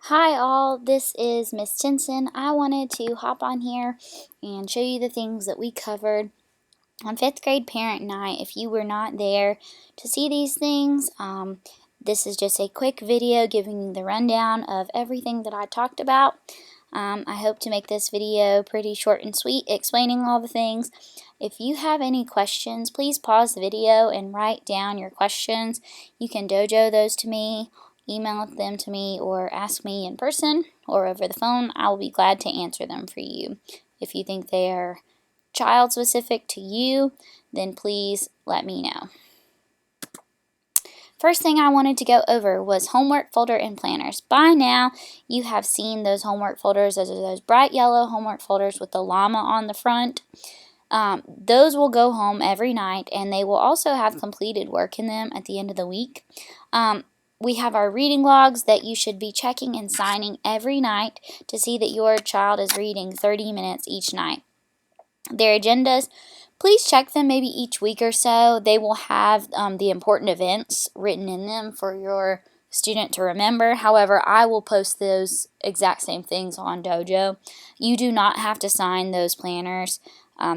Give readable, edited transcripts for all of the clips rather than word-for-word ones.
Hi all, this is Miss Tinson. I wanted to hop on here and show you the things that we covered on 5th grade parent night. If you were not there to see these things, this is just a quick video giving you the rundown of everything that I talked about. I hope to make this video pretty short and sweet, explaining all the things. If you have any questions, please pause the video and write down your questions. You can dojo those to me, email them to me, or ask me in person or over the phone. I will be glad to answer them for you. If you think they are child specific to you, then please let me know. First thing I wanted to go over was homework folder and planners. By now, you have seen those homework folders. Those are those bright yellow homework folders with the llama on the front. Those will go home every night, and they will also have completed work in them at the end of the week. We have our reading logs that you should be checking and signing every night to see that your child is reading 30 minutes each night. Their agendas, please check them maybe each week or so. They will have the important events written in them for your student to remember. However, I will post those exact same things on Dojo. You do not have to sign those planners.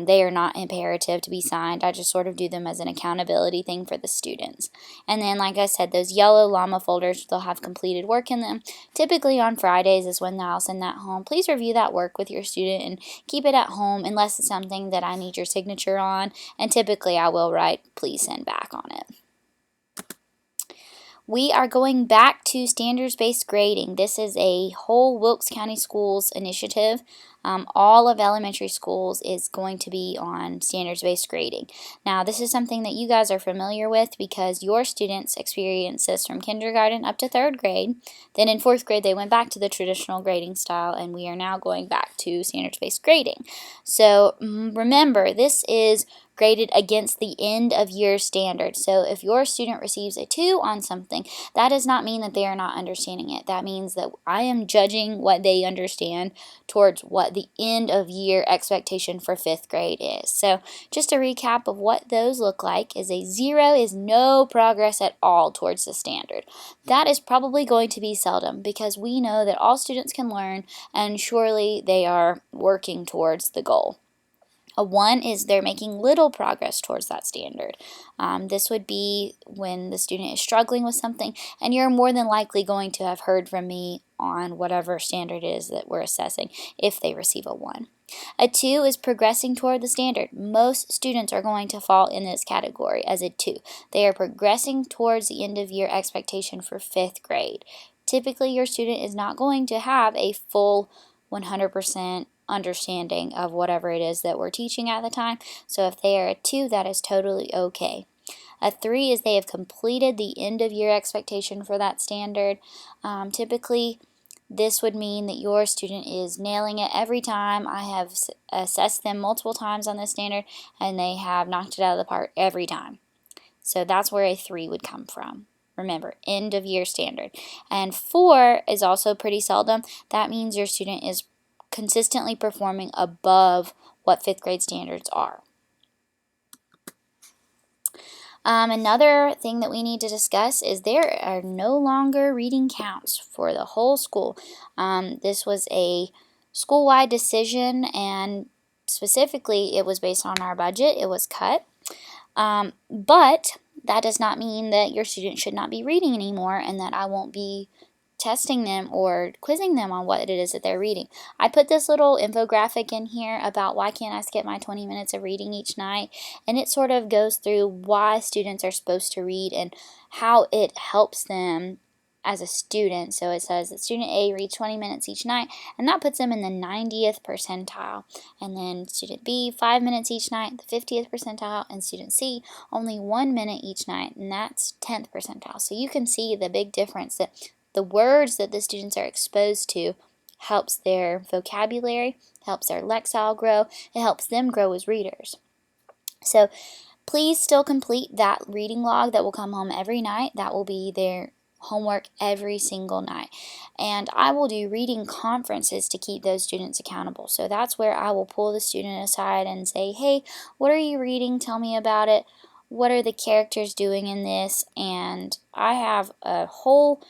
They are not imperative to be signed. I just sort of do them as an accountability thing for the students. And then, like I said, those yellow llama folders, they'll have completed work in them. Typically on Fridays is when I'll send that home. Please review that work with your student and keep it at home unless it's something that I need your signature on. And typically I will write, please send back on it. We are going back to standards-based grading. This is a whole Wilkes County Schools initiative. All of elementary schools is going to be on standards-based grading. Now, this is something that you guys are familiar with because your students experience this from kindergarten up to 3rd grade. Then in 4th grade, they went back to the traditional grading style, and we are now going back to standards-based grading. So remember, this is graded against the end of year standard. So if your student receives a 2 on something, that does not mean that they are not understanding it. That means that I am judging what they understand towards what the end of year expectation for 5th grade is. So just a recap of what those look like is a 0 is no progress at all towards the standard. That is probably going to be seldom because we know that all students can learn and surely they are working towards the goal. A 1 is they're making little progress towards that standard. This would be when the student is struggling with something, and you're more than likely going to have heard from me on whatever standard it is that we're assessing if they receive a 1. A 2 is progressing toward the standard. Most students are going to fall in this category as a 2. They are progressing towards the end of year expectation for 5th grade. Typically, your student is not going to have a full 100% understanding of whatever it is that we're teaching at the time. So if they are a 2, that is totally okay. A 3 is they have completed the end of year expectation for that standard. Typically, this would mean that your student is nailing it every time. I have assessed them multiple times on this standard, and they have knocked it out of the park every time. So that's where a 3 would come from. Remember, end of year standard. And 4 is also pretty seldom. That means your student is consistently performing above what 5th grade standards are. Another thing that we need to discuss is there are no longer reading counts for the whole school. This was a school-wide decision, and specifically it was based on our budget. It was cut. But that does not mean that your student should not be reading anymore and that I won't be testing them or quizzing them on what it is that they're reading. I put this little infographic in here about why can't I skip my 20 minutes of reading each night, and it sort of goes through why students are supposed to read and how it helps them as a student. So it says that student A reads 20 minutes each night, and that puts them in the 90th percentile. And then student B, 5 minutes each night, the 50th percentile, and student C, only 1 minute each night, and that's 10th percentile. So you can see the big difference that the words that the students are exposed to helps their vocabulary, helps their lexile grow, it helps them grow as readers. So please still complete that reading log that will come home every night. That will be their homework every single night. And I will do reading conferences to keep those students accountable. So that's where I will pull the student aside and say, hey, what are you reading? Tell me about it. What are the characters doing in this? And I have a whole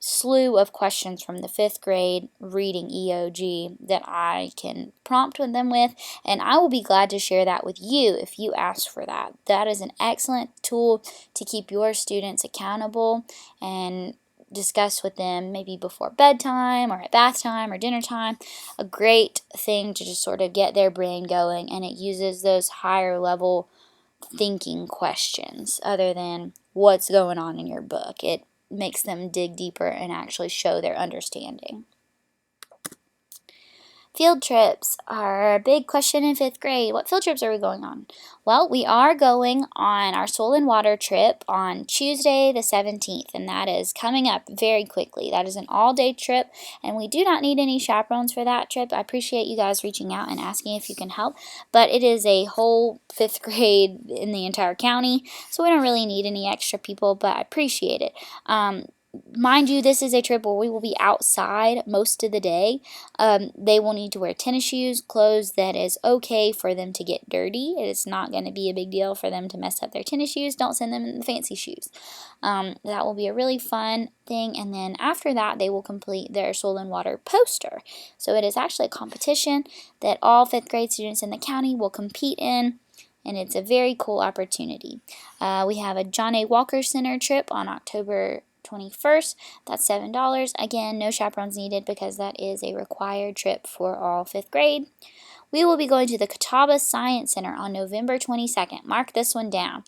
slew of questions from the 5th grade reading EOG that I can prompt with them with, and I will be glad to share that with you if you ask for that. That is an excellent tool to keep your students accountable and discuss with them maybe before bedtime or at bath time or dinner time. A great thing to just sort of get their brain going, and it uses those higher level thinking questions other than what's going on in your book. It makes them dig deeper and actually show their understanding. Field trips are a big question in 5th grade. What field trips are we going on? Well, we are going on our Soil and Water trip on Tuesday the 17th, and that is coming up very quickly. That is an all-day trip, and we do not need any chaperones for that trip. I appreciate you guys reaching out and asking if you can help, but it is a whole 5th grade in the entire county, so we don't really need any extra people, but I appreciate it. Mind you, this is a trip where we will be outside most of the day. They will need to wear tennis shoes, clothes that is okay for them to get dirty. It is not going to be a big deal for them to mess up their tennis shoes. Don't send them in the fancy shoes. That will be a really fun thing. And then after that, they will complete their Soil and Water poster. So it is actually a competition that all 5th grade students in the county will compete in, and it's a very cool opportunity. We have a John A. Walker Center trip on October 21st. That's $7. Again, no chaperones needed because that is a required trip for all 5th grade. We will be going to the Catawba Science Center on November 22nd. Mark this one down.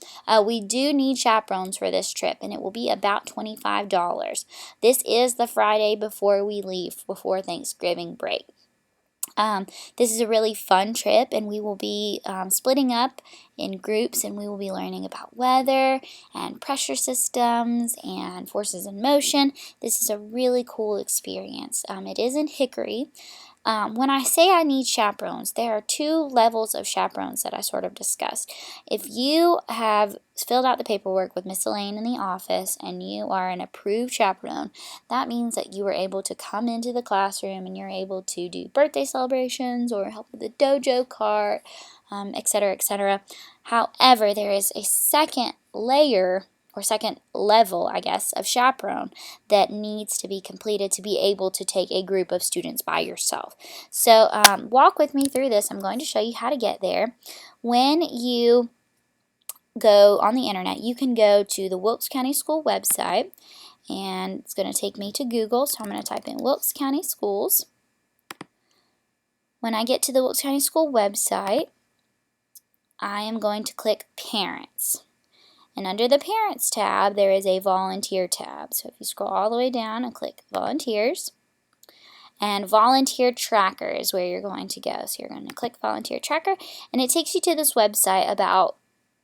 We do need chaperones for this trip, and it will be about $25. This is the Friday before we leave, before Thanksgiving break. This is a really fun trip, and we will be splitting up in groups, and we will be learning about weather and pressure systems and forces in motion. This is a really cool experience. It is in Hickory. When I say I need chaperones, there are 2 levels of chaperones that I sort of discussed. If you have filled out the paperwork with Miss Elaine in the office and you are an approved chaperone, that means that you are able to come into the classroom and you're able to do birthday celebrations or help with the dojo cart, etc., etc. However, there is a second layer or second level, I guess, of chaperone that needs to be completed to be able to take a group of students by yourself. So walk with me through this. I'm going to show you how to get there. When you go on the internet, you can go to the Wilkes County School website, and it's going to take me to Google, so I'm going to type in Wilkes County Schools. When I get to the Wilkes County School website, I am going to click Parents. And under the Parents tab, there is a Volunteer tab. So if you scroll all the way down and click Volunteers, and Volunteer Tracker is where you're going to go. So you're going to click Volunteer Tracker, and it takes you to this website about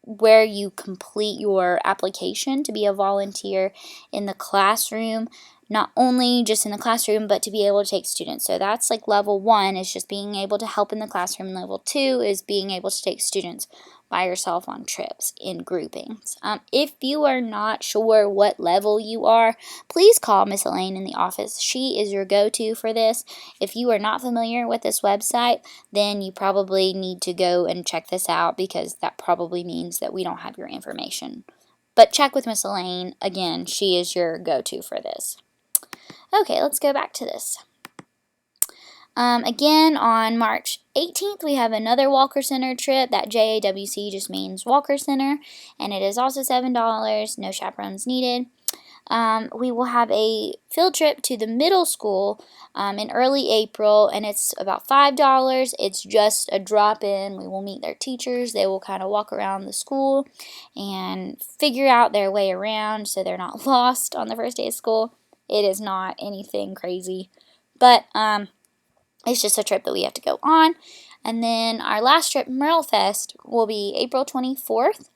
where you complete your application to be a volunteer in the classroom. Not only just in the classroom, but to be able to take students. So that's like level 1 is just being able to help in the classroom. Level 2 is being able to take students by yourself on trips in groupings. If you are not sure what level you are, please call Miss Elaine in the office. She is your go-to for this. If you are not familiar with this website, then you probably need to go and check this out, because that probably means that we don't have your information. But check with Miss Elaine. Again, she is your go-to for this. Okay, let's go back to this. Again, on March 18th, we have another Walker Center trip. That JAWC just means Walker Center, and it is also $7, no chaperones needed. We will have a field trip to the middle school in early April, and it's about $5. It's just a drop-in. We will meet their teachers. They will kind of walk around the school and figure out their way around so they're not lost on the first day of school. It is not anything crazy, but it's just a trip that we have to go on. And then our last trip, Merle Fest, will be April 24th,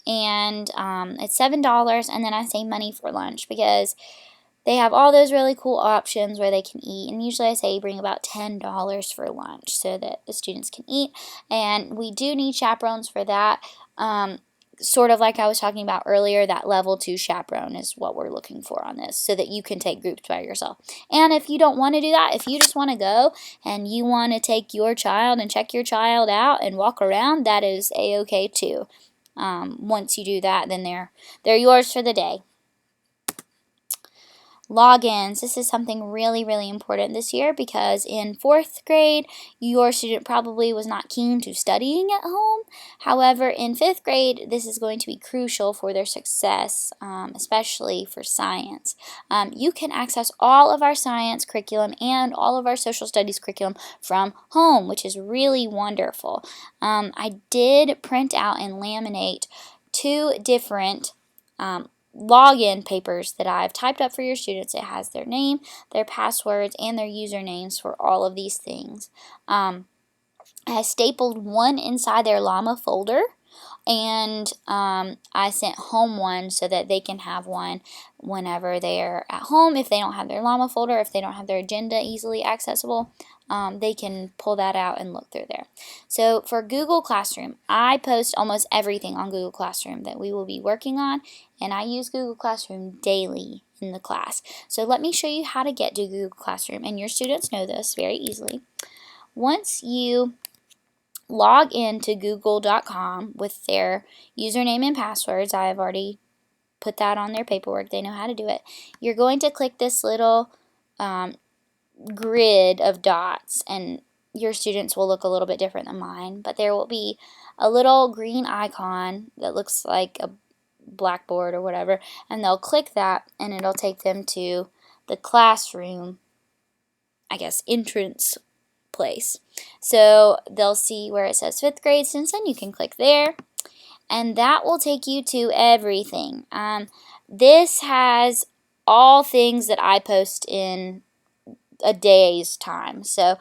and it's $7. And then I say money for lunch because they have all those really cool options where they can eat, and usually I say bring about $10 for lunch so that the students can eat. And we do need chaperones for that. Sort of like I was talking about earlier, that level 2 chaperone is what we're looking for on this, so that you can take groups by yourself. And if you don't want to do that, if you just want to go and you want to take your child and check your child out and walk around, that is a-okay too. Once you do that, then they're yours for the day. Logins. This is something really, really important this year because in 4th grade, your student probably was not keen to studying at home. However, in 5th grade, this is going to be crucial for their success, especially for science. You can access all of our science curriculum and all of our social studies curriculum from home, which is really wonderful. I did print out and laminate 2 different login papers that I've typed up for your students. It has their name, their passwords, and their usernames for all of these things. I stapled one inside their Llama folder, and I sent home one so that they can have one whenever they're at home. If they don't have their Llama folder, if they don't have their agenda easily accessible, they can pull that out and look through there. So for Google Classroom, I post almost everything on Google Classroom that we will be working on, and I use Google Classroom daily in the class. So let me show you how to get to Google Classroom, and your students know this very easily. Once you log into google.com with their username and passwords, I have already put that on their paperwork, they know how to do it. You're going to click this little grid of dots, and your students will look a little bit different than mine, but there will be a little green icon that looks like a blackboard or whatever, and they'll click that and it'll take them to the classroom, I guess, entrance place. So they'll see where it says 5th grade Stinson. You can click there, and that will take you to everything. This has all things that I post in a day's time. So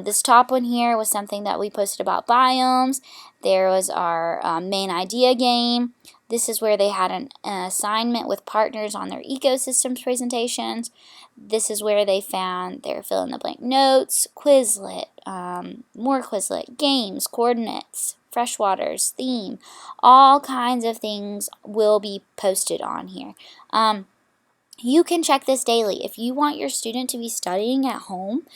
this top one here was something that we posted about biomes. There was our main idea game. This is where they had an assignment with partners on their ecosystems presentations. This is where they found their fill-in-the-blank notes, Quizlet, more Quizlet, games, coordinates, freshwaters, theme. All kinds of things will be posted on here. You can check this daily. If you want your student to be studying at home,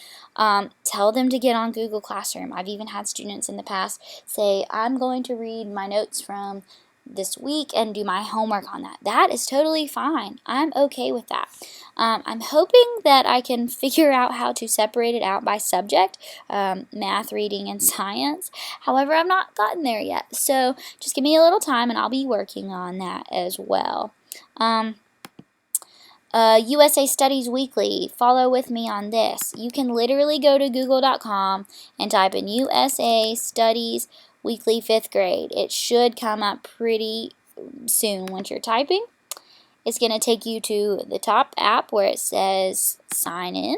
tell them to get on Google Classroom. I've even had students in the past say, I'm going to read my notes from this week and do my homework on that. That is totally fine. I'm okay with that. I'm hoping that I can figure out how to separate it out by subject, math, reading, and science. However, I've not gotten there yet. So just give me a little time and I'll be working on that as well. USA Studies Weekly, follow with me on this. You can literally go to google.com and type in USA Studies Weekly 5th grade. It should come up pretty soon once you're typing. It's going to take you to the top app where it says sign in,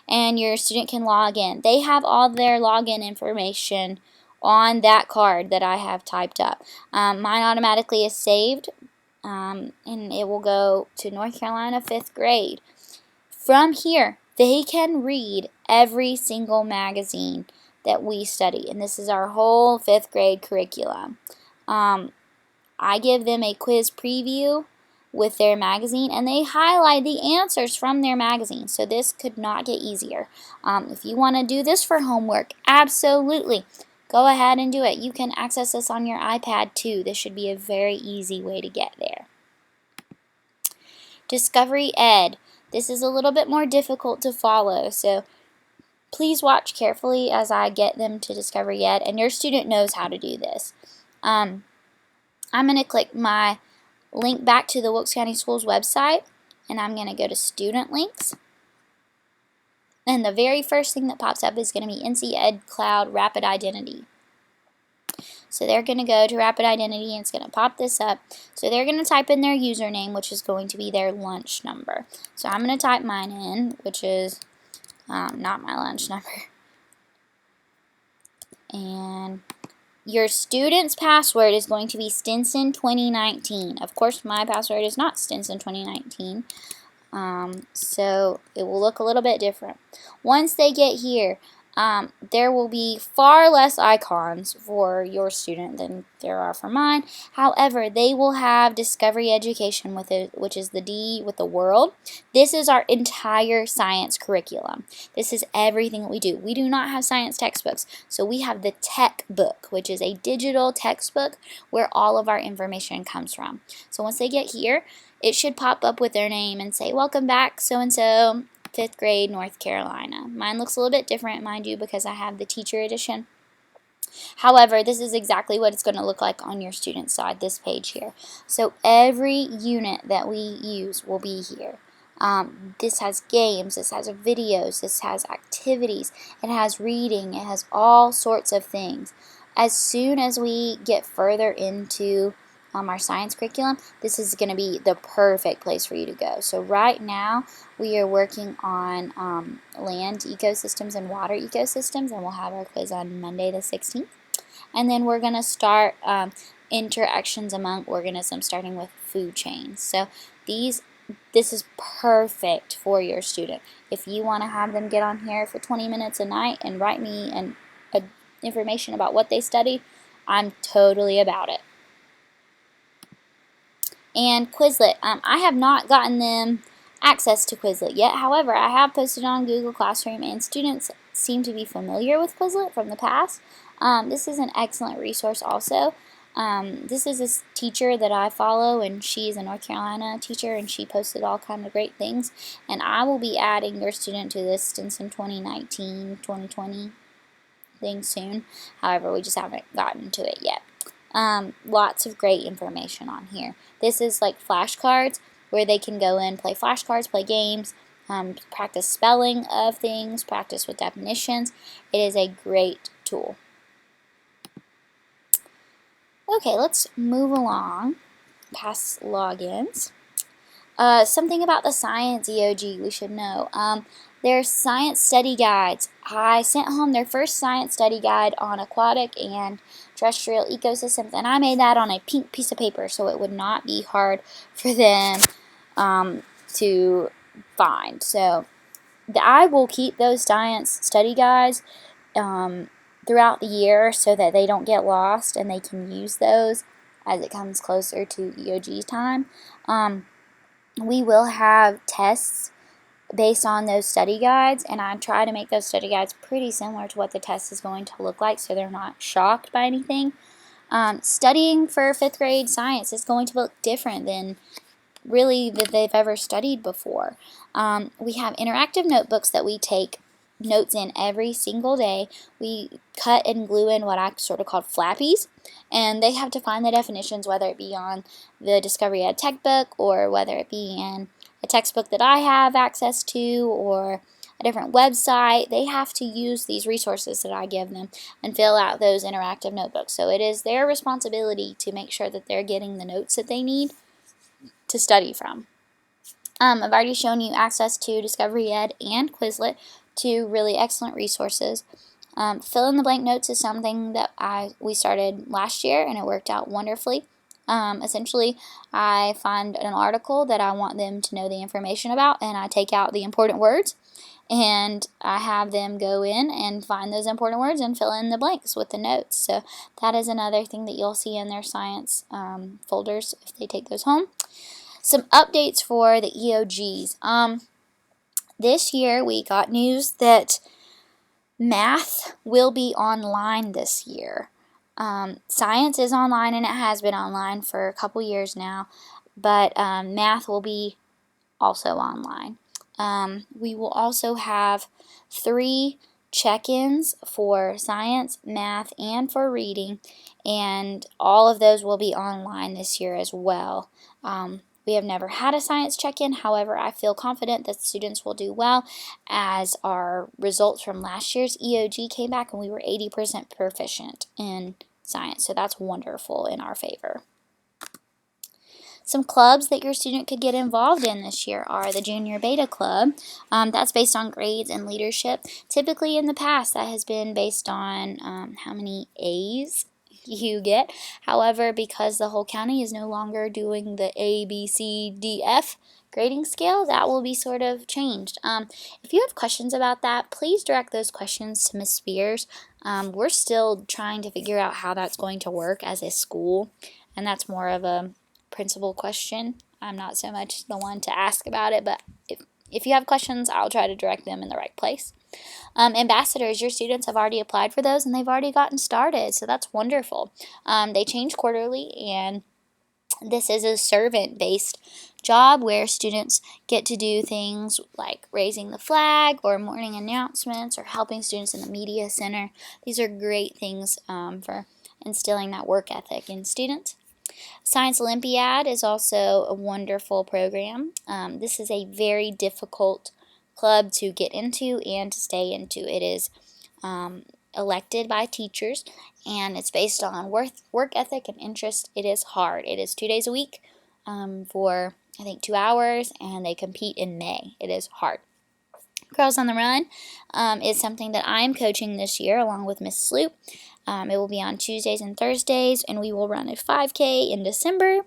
and your student can log in. They have all their login information on that card that I have typed up. Mine automatically is saved, and it will go to North Carolina 5th grade. From here, they can read every single magazine that we study, and this is our whole 5th grade curriculum. I give them a quiz preview with their magazine, and they highlight the answers from their magazine, so this could not get easier. If you want to do this for homework, absolutely. Go ahead and do it. You can access this on your iPad too. This should be a very easy way to get there. Discovery Ed. This is a little bit more difficult to follow, so please watch carefully as I get them to Discovery Ed, and your student knows how to do this. I'm going to click my link back to the Wilkes County Schools website, and I'm going to go to Student Links. And the very first thing that pops up is going to be NC Ed Cloud Rapid Identity. So they're going to go to Rapid Identity, and it's going to pop this up. So they're going to type in their username, which is going to be their lunch number. So I'm going to type mine in, which is not my lunch number. And your student's password is going to be Stinson 2019. Of course, my password is not Stinson 2019. So it will look a little bit different. Once they get here, there will be far less icons for your student than there are for mine. However, they will have Discovery Education with it, which is the D with the world. This is our entire science curriculum. This is everything that we do. We do not have science textbooks, so we have the tech book, which is a digital textbook where all of our information comes from. So once they get here, it should pop up with their name and say, "Welcome back, so-and-so, 5th grade, North Carolina." Mine looks a little bit different, mind you, because I have the teacher edition. However, this is exactly what it's going to look like on your student side, this page here. So every unit that we use will be here. This has games, this has videos, this has activities, it has reading, it has all sorts of things. As soon as we get further into our science curriculum, this is going to be the perfect place for you to go. So right now we are working on land ecosystems and water ecosystems, and we'll have our quiz on Monday the 16th. And then we're going to start interactions among organisms, starting with food chains. So this is perfect for your student. If you want to have them get on here for 20 minutes a night and write me information about what they studied, I'm totally about it. And Quizlet, I have not gotten them access to Quizlet yet. However, I have posted on Google Classroom, and students seem to be familiar with Quizlet from the past. This is an excellent resource also. This is this teacher that I follow, and she's a North Carolina teacher, and she posted all kinds of great things. And I will be adding your student to this Stinson 2019-2020 thing soon. However, we just haven't gotten to it yet. Lots of great information on here. This is like flashcards where they can go in, play flashcards, play games, practice spelling of things, practice with definitions. It is a great tool. Okay, let's move along past logins. Something about the science EOG we should know. Their science study guides. I sent home their first science study guide on aquatic and terrestrial ecosystems, and I made that on a pink piece of paper so it would not be hard for them to find. So I will keep those science study guides throughout the year so that they don't get lost and they can use those as it comes closer to EOG time. We will have tests based on those study guides, and I try to make those study guides pretty similar to what the test is going to look like so they're not shocked by anything. Studying for 5th grade science is going to look different than really that they've ever studied before. We have interactive notebooks that we take notes in every single day. We cut and glue in what I sort of called flappies, and they have to find the definitions, whether it be on the Discovery Ed tech book or whether it be in a textbook that I have access to or a different website. They have to use these resources that I give them and fill out those interactive notebooks. So it is their responsibility to make sure that they're getting the notes that they need to study from. I've already shown you access to Discovery Ed and Quizlet, two really excellent resources. Fill in the blank notes is something that we started last year, and it worked out wonderfully. Essentially, I find an article that I want them to know the information about, and I take out the important words, and I have them go in and find those important words and fill in the blanks with the notes. So that is another thing that you'll see in their science folders if they take those home. Some updates for the EOGs. This year we got news that math will be online this year. Science is online, and it has been online for a couple years now, but math will be also online. We will also have 3 check-ins for science, math, and for reading, and all of those will be online this year as well. We have never had a science check-in. However, I feel confident that students will do well, as our results from last year's EOG came back and we were 80% proficient in science. So that's wonderful in our favor. Some clubs that your student could get involved in this year are the Junior Beta Club. That's based on grades and leadership. Typically in the past that has been based on how many A's you get. However, because the whole county is no longer doing the A, B, C, D, F grading scale, that will be sort of changed. If you have questions about that, please direct those questions to Ms. Spears. We're still trying to figure out how that's going to work as a school, and that's more of a principal question. I'm not so much the one to ask about it, but if you have questions, I'll try to direct them in the right place. Ambassadors, your students have already applied for those and they've already gotten started, so that's wonderful. They change quarterly, and this is a servant-based job where students get to do things like raising the flag or morning announcements or helping students in the media center. These are great things for instilling that work ethic in students. Science Olympiad is also a wonderful program. This is a very difficult club to get into and to stay into. It is elected by teachers, and it's based on work ethic and interest. It is hard. It is 2 days a week for, I think, 2 hours, and they compete in May. It is hard. Girls on the Run is something that I'm coaching this year along with Miss Sloop. It will be on Tuesdays and Thursdays, and we will run a 5K in December.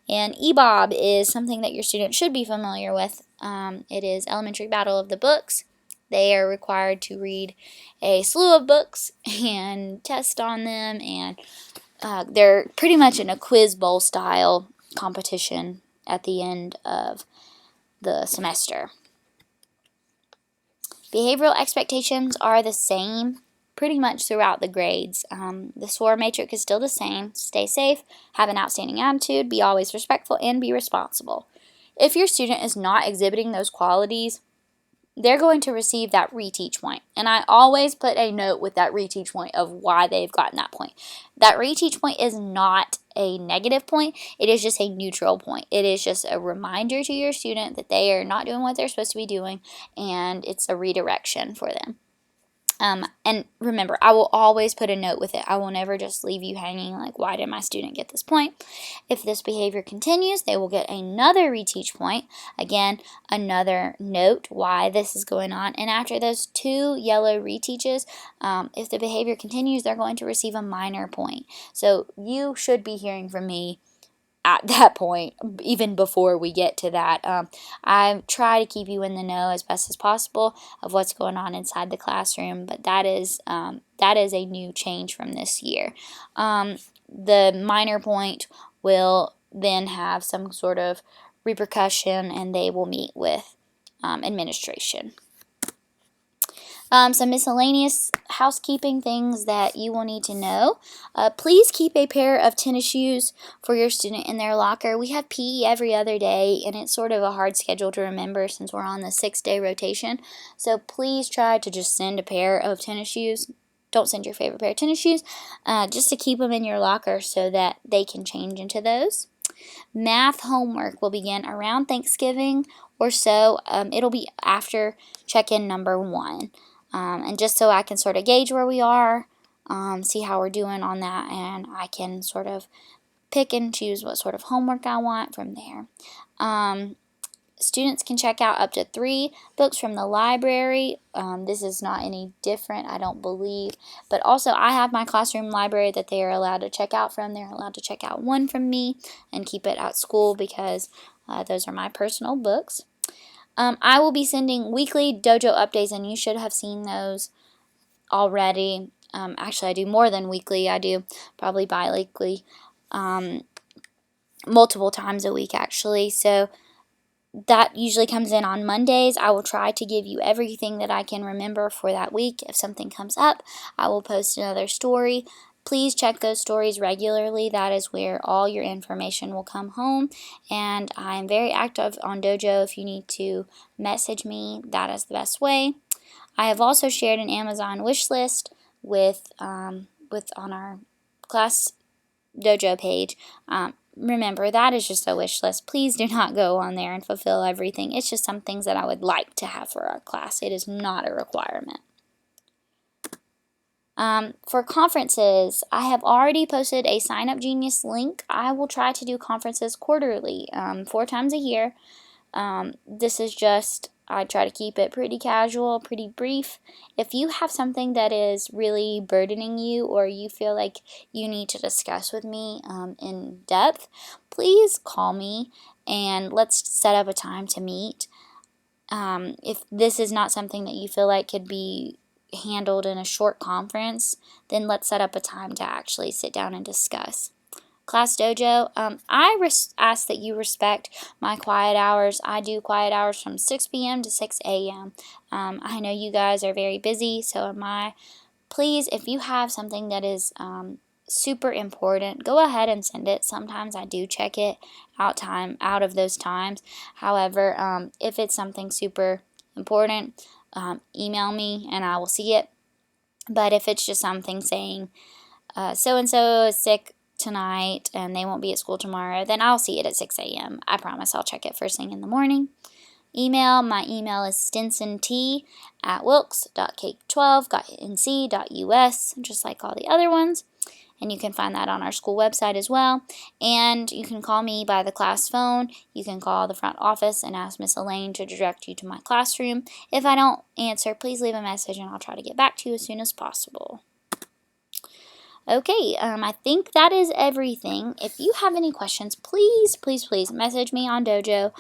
And EBOB is something that your students should be familiar with. It is Elementary Battle of the Books. They are required to read a slew of books and test on them, and they're pretty much in a quiz bowl style competition at the end of the semester. Behavioral expectations are the same pretty much throughout the grades. The SOAR matrix is still the same. Stay safe, have an outstanding attitude, be always respectful, and be responsible. If your student is not exhibiting those qualities, they're going to receive that reteach point. And I always put a note with that reteach point of why they've gotten that point. That reteach point is not a negative point. It is just a neutral point. It is just a reminder to your student that they are not doing what they're supposed to be doing, and it's a redirection for them. And remember, I will always put a note with it. I will never just leave you hanging like, why did my student get this point? If this behavior continues, they will get another reteach point. Again, another note why this is going on. And after those 2 yellow reteaches, if the behavior continues, they're going to receive a minor point. So you should be hearing from me at that point, even before we get to that. I try to keep you in the know as best as possible of what's going on inside the classroom, but that is a new change from this year. The minor point will then have some sort of repercussion, and they will meet with administration. Some miscellaneous housekeeping things that you will need to know. Please keep a pair of tennis shoes for your student in their locker. We have PE every other day, and it's sort of a hard schedule to remember since we're on the 6-day rotation. So please try to just send a pair of tennis shoes. Don't send your favorite pair of tennis shoes, just to keep them in your locker so that they can change into those. Math homework will begin around Thanksgiving or so. It'll be after check-in number 1. And just so I can sort of gauge where we are, see how we're doing on that, and I can sort of pick and choose what sort of homework I want from there. Students can check out up to 3 books from the library. This is not any different, I don't believe. But also, I have my classroom library that they are allowed to check out from. They're allowed to check out 1 from me and keep it at school because those are my personal books. I will be sending weekly dojo updates, and you should have seen those already. Actually, I do more than weekly. I do probably bi-weekly, multiple times a week, actually. So that usually comes in on Mondays. I will try to give you everything that I can remember for that week. If something comes up, I will post another story. Please check those stories regularly. That is where all your information will come home. And I'm very active on Dojo. If you need to message me, that is the best way. I have also shared an Amazon wish list with on our class Dojo page. Remember, that is just a wish list. Please do not go on there and fulfill everything. It's just some things that I would like to have for our class. It is not a requirement. For conferences, I have already posted a Sign Up Genius link. I will try to do conferences quarterly, 4 times a year. This is just, I try to keep it pretty casual, pretty brief. If you have something that is really burdening you, or you feel like you need to discuss with me in depth, please call me and let's set up a time to meet. If this is not something that you feel like could be handled in a short conference, then let's set up a time to actually sit down and discuss. Class Dojo, I ask that you respect my quiet hours. I do quiet hours from 6 p.m. to 6 a.m. I know you guys are very busy, so am I. Please, if you have something that is super important, go ahead and send it. Sometimes I do check it out of those times. However, if it's something super important, email me and I will see it. But if it's just something saying so-and-so is sick tonight and they won't be at school tomorrow, then I'll see it at 6 a.m. I promise I'll check it first thing in the morning. My email is stinsont@wilkes.k12.nc.us, just like all the other ones. And you can find that on our school website as well. And you can call me by the class phone. You can call the front office and ask Miss Elaine to direct you to my classroom. If I don't answer, please leave a message and I'll try to get back to you as soon as possible. Okay, I think that is everything. If you have any questions, please message me on Dojo.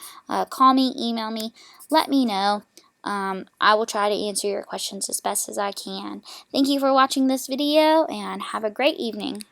Call me, email me, let me know. I will try to answer your questions as best as I can. Thank you for watching this video and have a great evening.